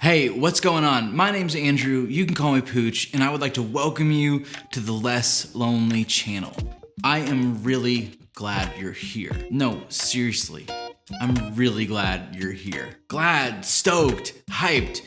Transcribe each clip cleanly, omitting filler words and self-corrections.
Hey, what's going on? My name's Andrew, you can call me Pooch, and I would like to welcome you to the Less Lonely channel. I am really glad you're here. No, seriously, I'm really glad you're here. Glad, stoked, hyped.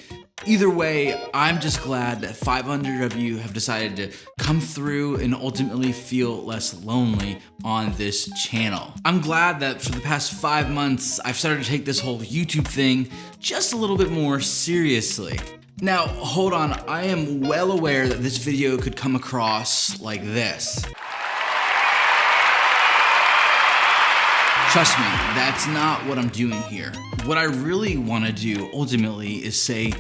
Either way, I'm just glad that 500 of you have decided to come through and ultimately feel less lonely on this channel. I'm glad that for the past 5 months, I've started to take this whole YouTube thing just a little bit more seriously. Now, hold on, I am well aware that this video could come across like this. Trust me, that's not what I'm doing here. What I really want to do ultimately is say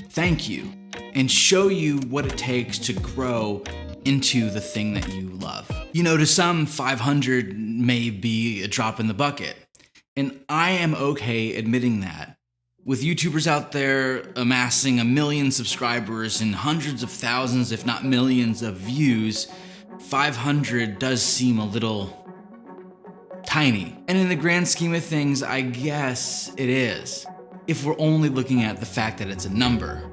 thank you and show you what it takes to grow into the thing that you love. You know, to some, 500 may be a drop in the bucket, and I am okay admitting that. With YouTubers out there amassing 1 million subscribers and hundreds of thousands, if not millions of views, 500 does seem a little tiny. And in the grand scheme of things, I guess it is, if we're only looking at the fact that it's a number.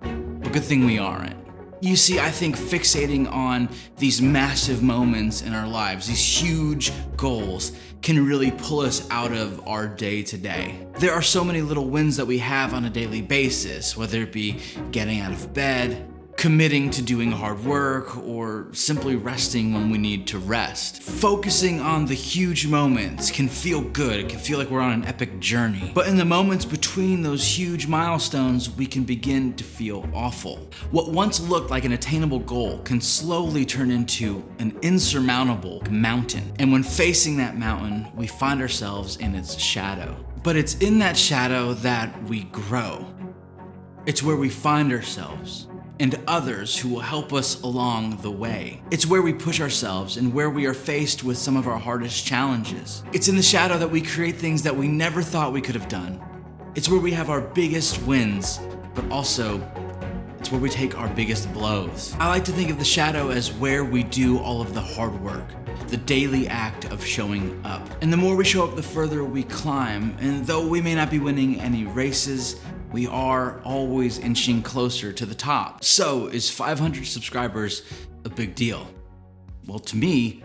But good thing we aren't. You see, I think fixating on these massive moments in our lives, these huge goals, can really pull us out of our day-to-day. There are so many little wins that we have on a daily basis, whether it be getting out of bed, committing to doing hard work, or simply resting when we need to rest. Focusing on the huge moments can feel good. It can feel like we're on an epic journey. But in the moments between those huge milestones, we can begin to feel awful. What once looked like an attainable goal can slowly turn into an insurmountable mountain. And when facing that mountain, we find ourselves in its shadow. But it's in that shadow that we grow. It's where we find ourselves and others who will help us along the way. It's where we push ourselves and where we are faced with some of our hardest challenges. It's in the shadow that we create things that we never thought we could have done. It's where we have our biggest wins, but also it's where we take our biggest blows. I like to think of the shadow as where we do all of the hard work, the daily act of showing up. And the more we show up, the further we climb. And though we may not be winning any races, we are always inching closer to the top. So, is 500 subscribers a big deal? Well, to me,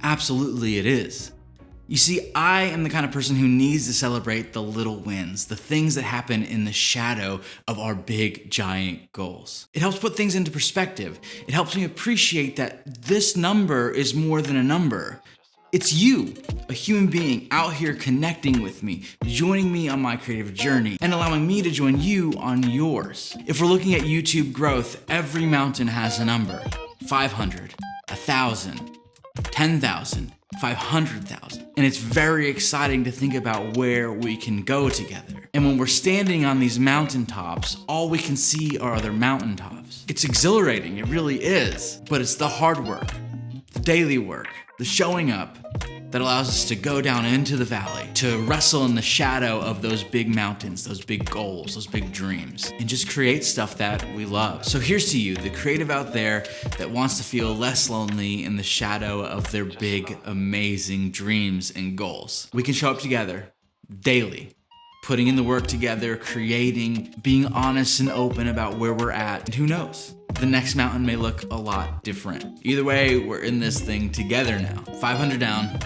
absolutely it is. You see, I am the kind of person who needs to celebrate the little wins, the things that happen in the shadow of our big, giant goals. It helps put things into perspective. It helps me appreciate that this number is more than a number. It's you, a human being out here connecting with me, joining me on my creative journey, and allowing me to join you on yours. If we're looking at YouTube growth, every mountain has a number. 500, 1,000, 10,000, 500,000. And it's very exciting to think about where we can go together. And when we're standing on these mountaintops, all we can see are other mountaintops. It's exhilarating, it really is. But it's the hard work, the daily work, the showing up that allows us to go down into the valley, to wrestle in the shadow of those big mountains, those big goals, those big dreams, and just create stuff that we love. So here's to you, the creative out there that wants to feel less lonely in the shadow of their big, amazing dreams and goals. We can show up together daily, putting in the work together, creating, being honest and open about where we're at, and who knows? The next mountain may look a lot different. Either way, we're in this thing together now. 500 down,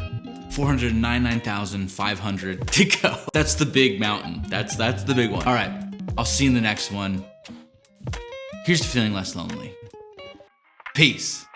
499,500 to go. That's the big mountain. That's the big one. All right, I'll see you in the next one. Here's to feeling less lonely. Peace.